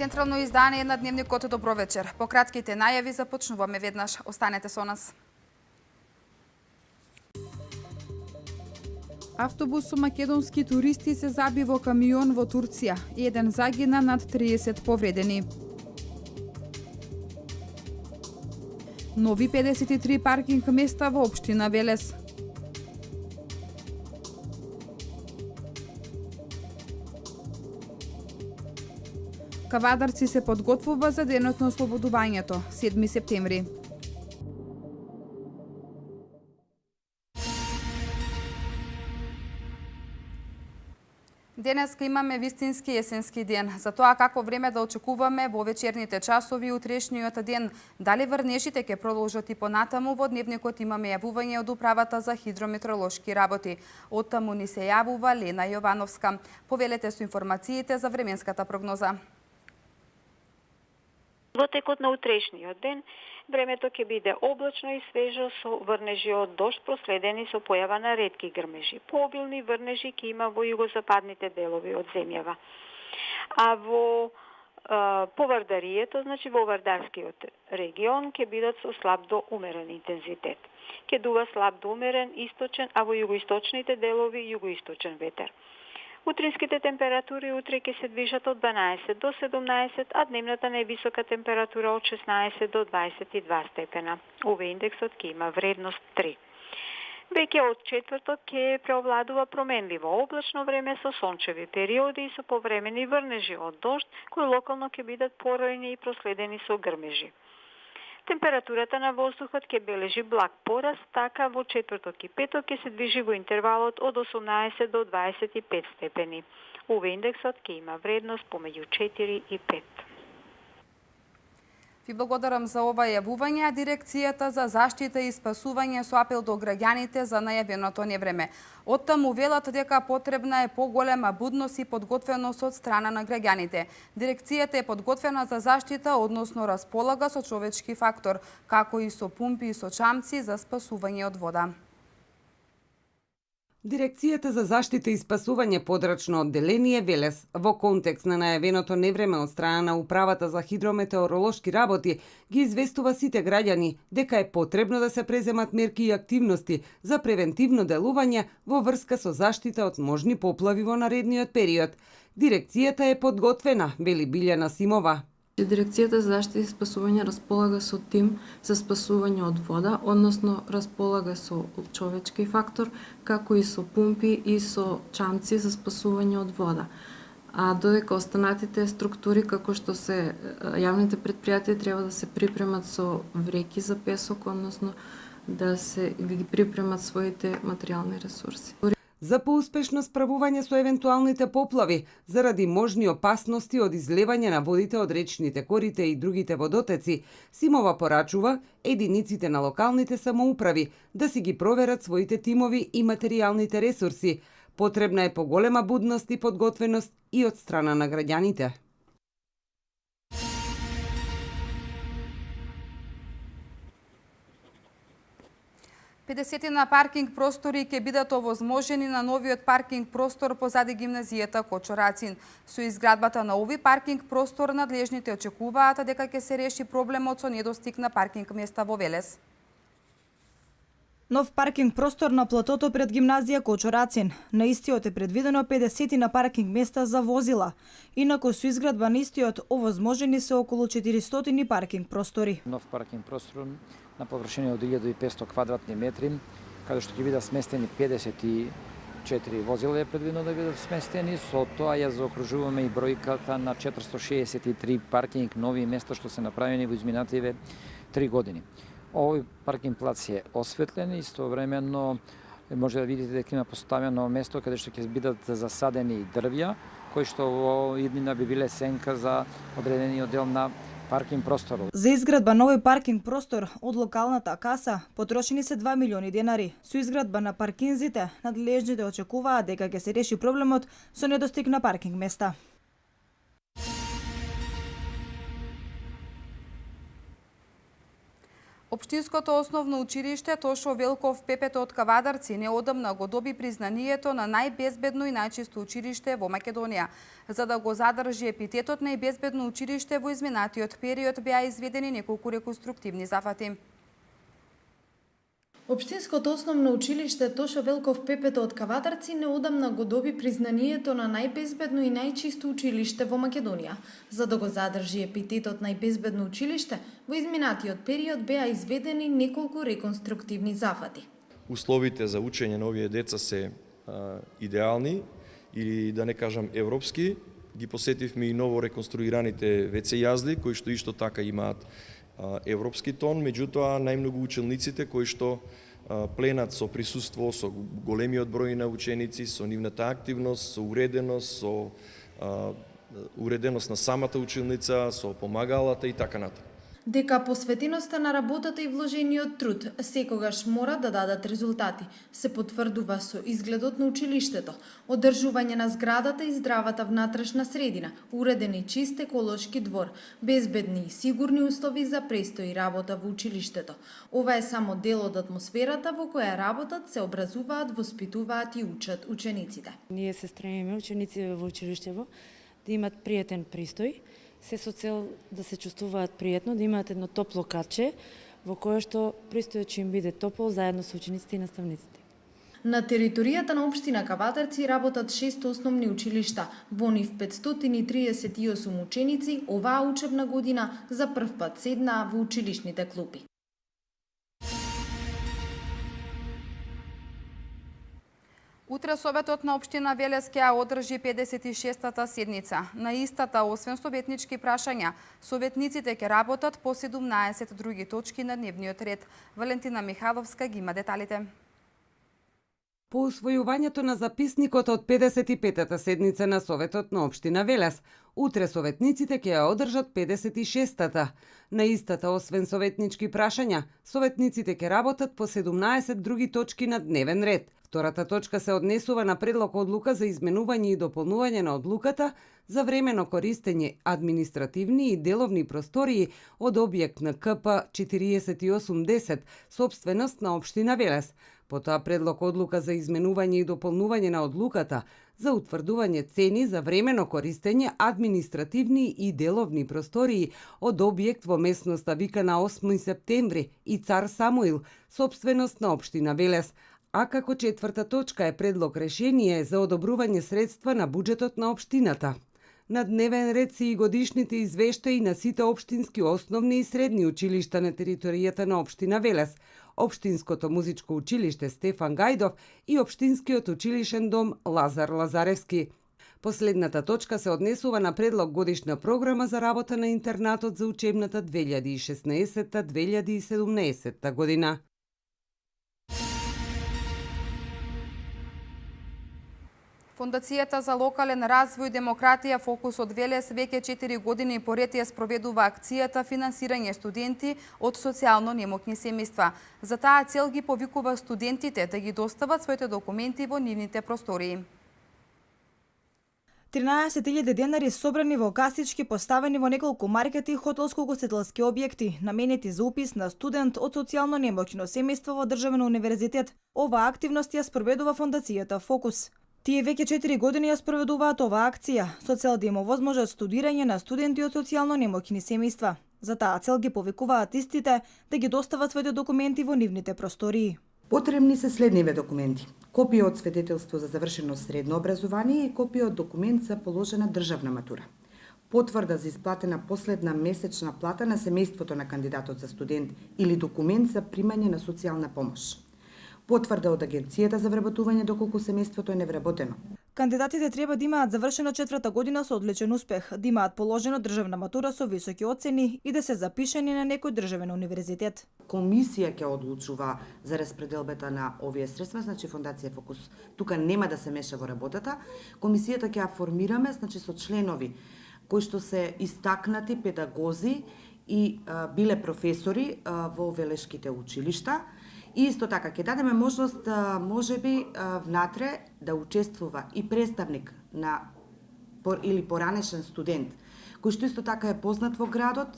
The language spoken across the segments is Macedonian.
Централно издание на Дневникот. Добро вечер. По кратките најави започнуваме веднаш. Останете со нас. Автобус со македонски туристи се заби во камион во Турција. Еден загина, над 30 повредени. Нови 53 паркинг места во општина Велес. Кавадарци се подготвува за денот на ослободувањето, 7 септември. Денеска имаме вистински есенски ден. За тоа какво време да очекуваме во вечерните часови утрешниот ден, дали врнежите ќе продолжат и понатаму, во Дневникот имаме јавување од Управата за хидрометеоролошки работи. Од таму ни се јавува Лена Јовановска. Повелете со информациите за временската прогноза. Во текот на утрешниот ден, времето ќе биде облачно и свежо со врнежи од дожд проследени со појава на ретки грмежи. Пообилни врнежи ќе има во југозападните делови од земјава. А во повардарието, значи во вардарскиот регион, ќе бидат со слаб до умерен интензитет. Ќе дува слаб до умерен источен, а во југоисточните делови југоисточен ветер. Утринските температури утре ќе се движат од 12 до 17, а дневната највисока температура од 16 до 22 степена. УВ индексот ќе има вредност 3. Веќе од четврток ќе преовладува променливо облачно време со сончеви периоди и со повремени врнежи од дожд, кои локално ќе бидат поројни и проследени со грмежи. Температурата на воздухот ќе бележи благ пораст, така во четврток и петок ќе се движи во интервалот од 18 до 25 степени. УВ индексот ќе има вредност помеѓу 4 и 5. Ви благодарам за ова јавување. Дирекцијата за заштита и спасување со апел до граѓаните за најавеното невреме. Оттаму велат дека потребна е поголема будност и подготвеност од страна на граѓаните. Дирекцијата е подготвена за заштита, односно располага со човечки фактор, како и со пумпи и со чамци за спасување од вода. Дирекцијата за заштита и спасување подрачно одделение Велес во контекст на најавеното невреме од страна на Управата за хидрометеоролошки работи ги известува сите граѓани дека е потребно да се преземат мерки и активности за превентивно делување во врска со заштита од можни поплави во наредниот период. Дирекцијата е подготвена, вели Билјана Симова. Дирекцијата за заштита и спасување располага со тим за спасување од вода, односно располага со човечки фактор, како и со пумпи и со чамци за спасување од вода. А додека останатите структури, како што се јавните предпријатија, треба да се припремат со вреки за песок, односно да ги припремат своите материјални ресурси. За поуспешно справување со евентуалните поплави, заради можни опасности од излевање на водите од речните корита и другите водотеци, Симова порачува единиците на локалните самоуправи да си ги проверат своите тимови и материјалните ресурси. Потребна е поголема будност и подготвеност и од страна на граѓаните. Педесетина паркинг простори ќе бидат овозможени на новиот паркинг простор позади гимназијата Кочорацин. Со изградбата на овој паркинг простор надлежните очекуваат дека ќе се реши проблемот со недостиг на паркинг места во Велес. Нов паркинг простор на платото пред гимназија Кочорацин. На истиот е предвидено 50 на паркинг места за возила. Инаку со изградба на истиот овозможени се околу 400 паркинг простори. Нов паркинг простор на површина од 1500 квадратни метри, каде што ќе бидат сместени 54 возила е предвидено да бидат сместени, со тоа ја заокружуваме и бројката на 463 паркинг нови места што се направени во изминативе 3 години. Овој паркинг плац е осветлен и истовремено може да видите дека има поставено место каде што ќе бидат засадени дрвја, кои што во иднина би биле сенка за одредениот дел на паркинг простор. За изградба на овој паркинг простор од локалната каса потрошени се 2 милиони денари. Со изградба на паркинзите, надлежните очекуваат дека ќе се реши проблемот со недостиг на паркинг места. Општинското основно училиште Тошо Велков Пепето од Кавадарци неодамна го доби признанието на најбезбедно и најчисто училиште во Македонија. За да го задржи епитетот најбезбедно училиште во изминатиот период беа изведени неколку реконструктивни зафати. Општинското основно училиште Тошо Велков Пепето од Кавадарци неодамна го доби признанието на најбезбедно и најчисто училиште во Македонија. За да го задржи епитетот најбезбедно училиште, во изминатиот период беа изведени неколку реконструктивни зафати. Условите за учење на овие деца се идеални или да не кажам европски. Ги посетивме и ново реконструираните WC јазди кои што исто така имаат европски тон, меѓутоа најмногу учениците кои што пленат со присуство, со големиот број на ученици, со нивната активност, со уреденост, со уреденост на самата училница, со помагалата и така натаму. Дека посветеноста на работата и вложениот труд секогаш мора да дадат резултати, се потврдува со изгледот на училиштето, одржување на зградата и здравата внатрешна средина, уреден и чист еколошки двор, безбедни и сигурни услови за престој и работа во училиштето. Ова е само дел од атмосферата во која работат, се образуваат, воспитуваат и учат учениците. Ние се стремиме ученици во училиштево да имат пријатен пристој, се со цел да се чувствуваат пријатно, да имаат едно топло каче во кое што пристојот ќе им биде топол заедно со учениците и наставниците. На територијата на општина Кавадарци работат 6 основни училишта, во нив 538 ученици оваа учебна година за прв пат седнаа во училишните клупи. Утре Советот на општина Велес ќе одржи 56-та седница. На истата, освен советнички прашања, советниците ќе работат по 17 други точки на дневниот ред. Валентина Михайловска ги има деталите. По усвојувањето на записникот од 55-та седница на Советот на општина Велес, утре советниците ќе ја одржат 56-та. На истата, освен советнички прашања, советниците ќе работат по 17 други точки на дневен ред. Втората точка се однесува на предлог одлука за изменување и дополнување на одлуката за времено користење административни и деловни простории од објект на КП 4810, собственост на општина Велес. Потоа предлог одлука за изменување и дополнување на одлуката за утврдување цени за времено користење административни и деловни простории од објект во местноста викана 8 септември и Цар Самуил, собственост на општина Велес. А како четврта точка е предлог решение за одобрување средства на буџетот на општината. На дневен ред се и годишните извештаи на сите општински основни и средни училишта на територијата на општина Велес, Општинското музичко училиште Стефан Гајдов и Општинскиот училишен дом Лазар Лазаревски. Последната точка се однесува на предлог годишна програма за работа на интернатот за учебната 2016-2017 година. Фондацијата за локален развој демократија Фокус од Велес веќе 4 години поред ја спроведува акцијата финансирање студенти од социјално немокни семејства. За таа цел ги повикува студентите да ги достават своите документи во нивните простории. 13.000 денари собрани во касички поставени во неколку маркети и хотелско-гостителски објекти, наменети за упис на студент од социјално немокно семејство во државен универзитет. Оваа активност ја спроведува фондацијата Фокус. Тие веќе 4 години ја спроведуваат оваа акција, со цел да им овозможат студирање на студенти од социјално немокни семејства. За таа цел ги повикуваат истите да ги достават своите документи во нивните простории. Потребни се следниве документи: копија од свидетелство за завршено средно образование и копија од документ за положена државна матура, потврда за исплатена последна месечна плата на семејството на кандидатот за студент или документ за примање на социјална помош, потврда од Агенцијата за вработување доколку семејството е невработено. Кандидатите треба да имаат завршено 4-та година со одличен успех, да имаат положено државна матура со високи оцени и да се запишени на некој државен универзитет. Комисија ќе одлучува за распределбата на овие средства, значи Фондација Фокус тука нема да се меша во работата. Комисијата ќе ја формираме, значи со членови кои што се истакнати педагози и биле професори во велешките училишта. И исто така ќе дадеме можност можеби внатре да учествува и представник на или поранешен студент кој што исто така е познат во градот,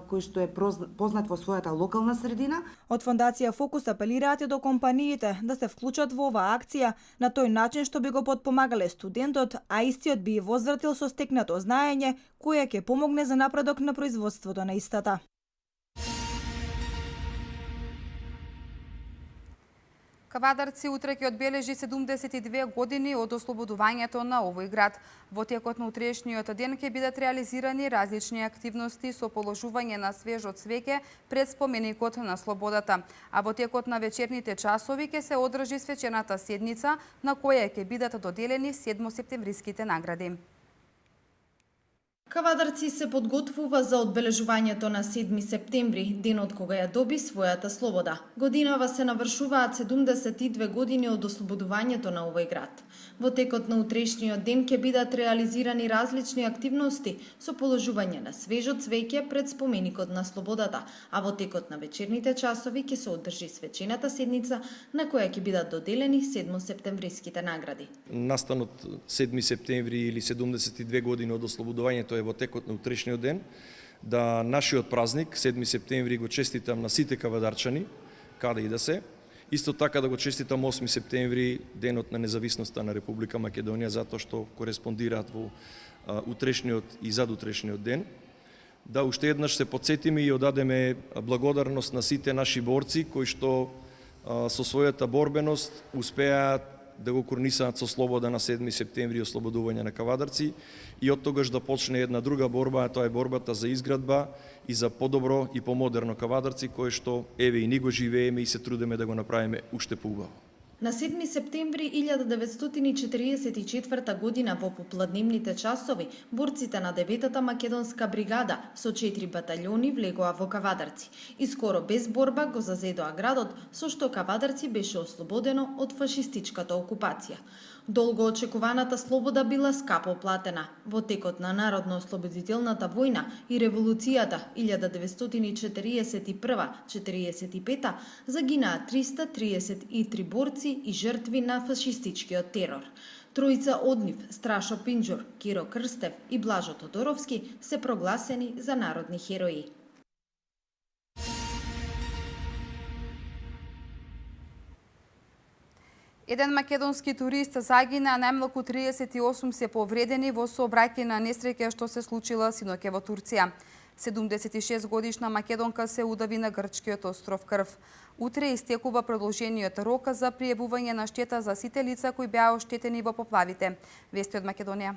кој што е познат во својата локална средина. Од Фондација Фокус апелираат и до компаниите да се вклучат во оваа акција на тој начин што би го подпомагале студентот, а истиот би возвратил со стекнато знаење кое ќе помогне за напредок на производството на истата. Кавадарци утре ќе одбележи 72 години од ослободувањето на овој град. Во текот на утрешниот ден ќе бидат реализирани различни активности со положување на свежо цвеќе пред споменикот на слободата, а во текот на вечерните часови ќе се одржи свечената седница на која ќе бидат доделени 7 септемвриските награди. Кавадарци се подготвува за одбележувањето на 7 септември, денот кога ја доби својата слобода. Годинава се навршуваат 72 години од ослободувањето на овој град. Во текот на утрешниот ден ќе бидат реализирани различни активности со положување на свежо цвеќе пред споменикот на слободата, а во текот на вечерните часови ќе се одржи свечената седница на која ќе бидат доделени 7 септемвриските награди. Настанот 7 септември или 72 години од ослободувањето во текот на утрешниот ден, да нашиот празник, 7 септември, го честитам на сите кавадарчани, каде и да се. Исто така да го честитам 8 септември, денот на независноста на Република Македонија, затоа што кореспондираат во утрешниот и задутрешниот ден. Да уште еднаш се подсетиме и одадеме благодарност на сите наши борци, кои што со својата борбеност успеаат да го корнисаат со слобода на 7 септември и ослободување на кавадарци и од тогаш да почне една друга борба, а тоа е борбата за изградба и за подобро и помодерно кавадарци, кое што еве и ни го живееме и се трудиме да го направиме уште поубаво. На 7 септември 1944 година во попладневните часови борците на 9-та македонска бригада со 4 баталјони влегоа во Кавадарци и скоро без борба го зазедоа градот, со што Кавадарци беше ослободено од фашистичката окупација. Долго очекуваната слобода била скапо платена. Во текот на Народно-ослободителната војна и револуцијата 1941-45 загинаа 333 борци и жртви на фашистичкиот терор. Тројца од нив, Страшо Пинџур, Киро Крстев и Блажо Тодоровски, се прогласени за народни херои. Еден македонски турист загина, а најмалку 38 се повредени во сообраќајна несреќа што се случила синоќа во Турција. 76 годишна македонка се удави на грчкиот остров Крв. Утре истекува продолжениот рок за пријавување на штета за сите лица кои беа оштетени во поплавите. Вести од Македонија.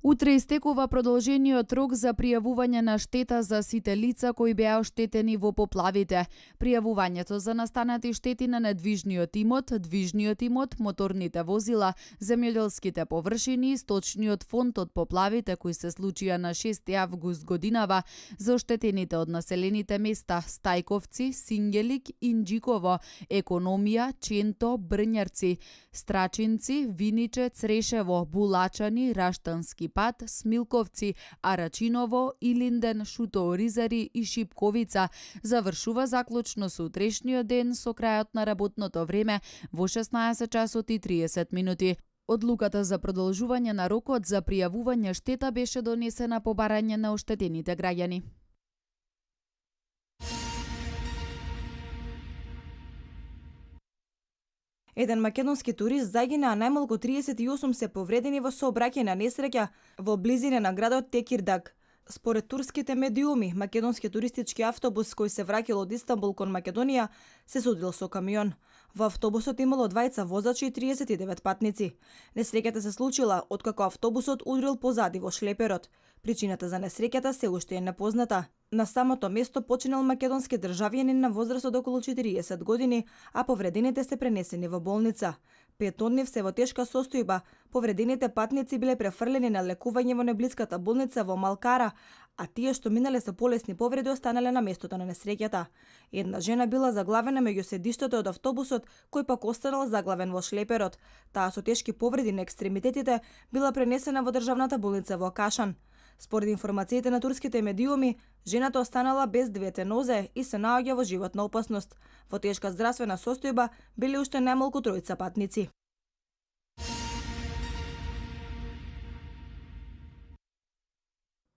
Утре истекува продолжениот рок за пријавување на штета за сите лица кои беа оштетени во поплавите. Пријавувањето за настанати штети на недвижниот имот, движниот имот, моторните возила, земјоделските површини и сточниот фонд од поплавите кои се случија на 6 август годинава за оштетените од населените места Стајковци, Сингелик, Инџиково, Економија, Ченто, Брњарци, Страчинци, Виниче, Црешево, Булачани, Раштански пат, Смилковци, Арачиново, Илинден, Шуто Оризари и Шипковица завршува заклучно со утрешниот ден со крајот на работното време во 16 часот и 30 минути. Одлуката за продолжување на рокот за пријавување штета беше донесена по барање на оштетените граѓани. Еден македонски турист загина, а најмалку 38 се повредени во сообраќајна несреќа во близина на градот Текирдаг. Според турските медиуми, македонски туристички автобус кој се враќал од Истанбул кон Македонија се судил со камион. Во автобусот имало 2 возачи и 39 патници. Несреќата се случила откако автобусот удрил позади во шлеперот. Причината за несреќата се уште е непозната. На самото место починал македонски државјанин на возраст од околу 40 години, а повредените се пренесени во болница. 5 од нив се во тешка состојба. Повредените патници биле префрлени на лекување во неблиската болница во Малкара, а тие што минале со полесни повреди останале на местото на несреќата. Една жена била заглавена меѓу седиштето од автобусот, кој пак останал заглавен во шлеперот. Таа со тешки повреди на екстремитетите била пренесена во државната болница во Кашан. Според информациите на турските медиуми, жената останала без двете нозе и се наоѓа во животна опасност. Во тешка здравствена состојба биле уште најмалку 3 патници.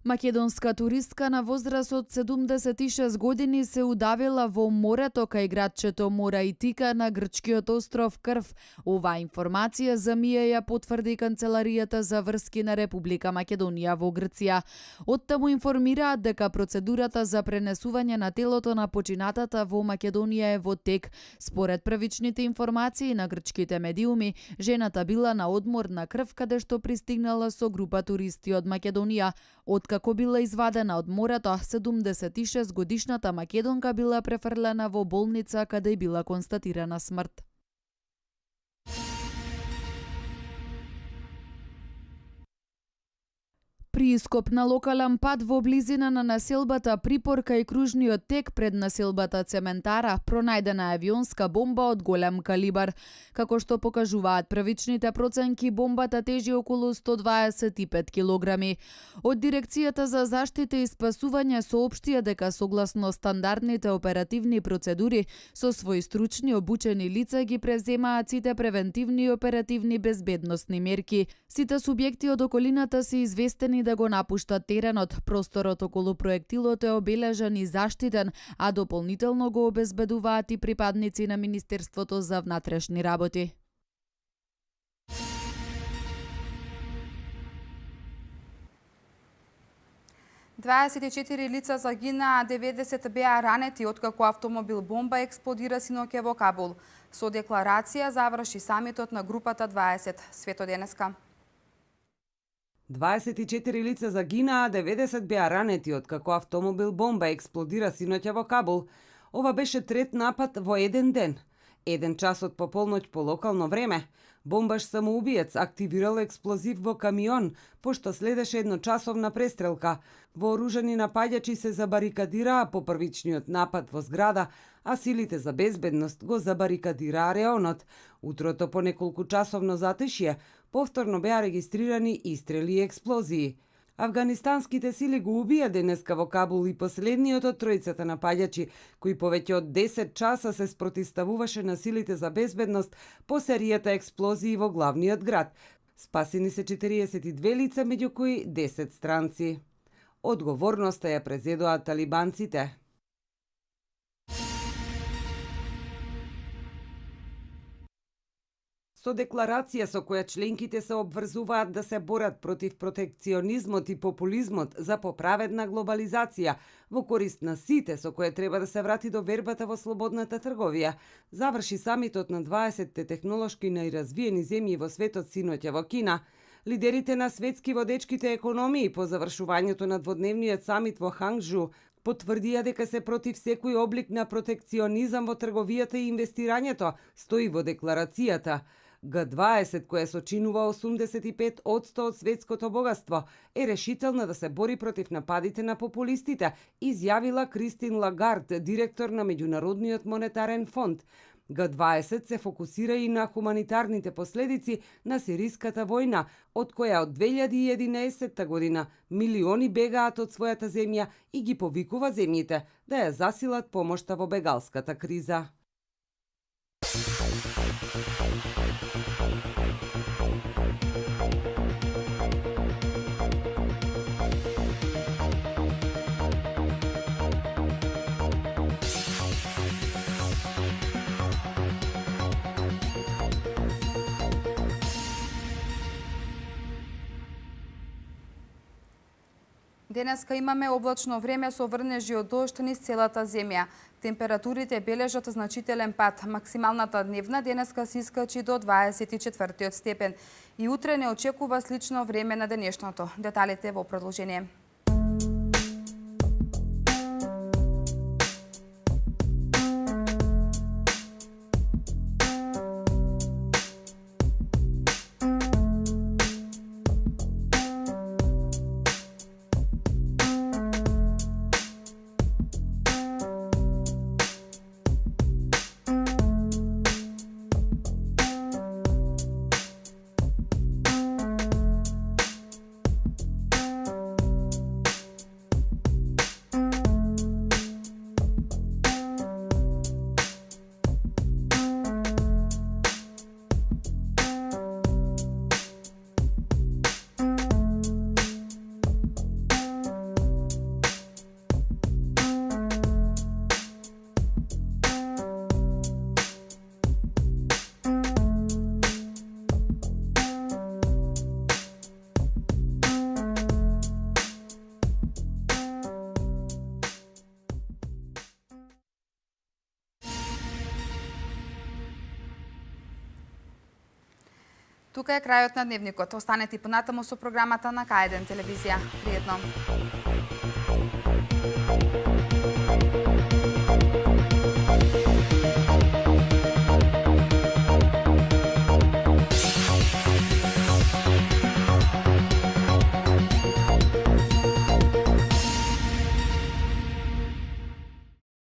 Македонска туристка на возраст од 76 години се удавила во морето кај градчето Мора Итика на грчкиот остров Крф. Оваа информација за МИЕ ја потврди Канцеларијата за врски на Република Македонија во Грција. Оттаму информираат дека процедурата за пренесување на телото на починатата во Македонија е во тек. Според првичните информации на грчките медиуми, жената била на одмор на Крф каде што пристигнала со група туристи од Македонија. Откако била извадена од морето, 76 годишната македонка била префрлена во болница каде била констатирана смрт. При ископ на локален пат во близина на населбата Припорка и кружниот тек пред населбата Цементара пронајдена авионска бомба од голем калибар. Како што покажуваат првичните проценки, бомбата тежи околу 125 килограми. Од Дирекцијата за заштита и спасување соопштија дека согласно стандардните оперативни процедури, со свои стручни обучени лица ги преземаат сите превентивни и оперативни безбедносни мерки. Сите субјекти од околината се известени да го напуштат теренот. Просторот околу проектилот е обележан и заштитен, а дополнително го обезбедуваат и припадници на Министерството за внатрешни работи. Дваесет лица загинаа, 90 беа ранети откако автомобил бомба експлодира синоќа во Кабул. Со декларација заврши самитот на групата 20. Свето денеска. 24 лица загинаа, 90 беа ранети откако автомобил бомба експлодира синоќа во Кабул. Ова беше трет напад во еден ден. 1 час од пополноќ по локално време. Бомбаш самоубиец активирал експлозив во камион, пошто следеше едночасовна престрелка. Вооружени напаѓачи се забарикадираа по првичниот напад во зграда, а силите за безбедност го забарикадираа реонот. Утрото по неколку часовно затишје, повторно беа регистрирани истрели и експлозии. Афганистанските сили го убија денеска во Кабул и последниот од тројцата напаѓачи, кои повеќе од 10 часа се спротивставуваше на силите за безбедност по серијата експлозии во главниот град. Спасени се 42 лица, меѓу кои 10 странци. Одговорноста ја презедоа талибанците. Со декларација со која членките се обврзуваат да се борат против протекционизмот и популизмот за поправедна глобализација во корист на сите, со која треба да се врати до вербата во слободната трговија, заврши самитот на 20 технолошки најразвиени земји во светот синоќа во Кина. Лидерите на светски водечките економии по завршувањето на дводневниот самит во Хангжу потврдија дека се против секој облик на протекционизам во трговијата и инвестирањето, стои во декларацијата. Г20, која сочинува 85% од светското богатство, е решителна да се бори против нападите на популистите, изјавила Кристин Лагард, директор на Меѓународниот монетарен фонд. Г20 се фокусира и на хуманитарните последици на сириската војна, од која од 2011 година милиони бегаат од својата земја и ги повикува земјите да ја засилат помошта во бегалската криза. Денеска имаме облачно време со врнежи од дожд низ целата земја. Температурите бележат значителен пад. Максималната дневна денеска се искачи до 24 степен. И утре не очекува слично време на денешното. Деталите во продолжение. Тука е крајот на дневникот. Останете и понатаму со програмата на К1 телевизија. Пријатно!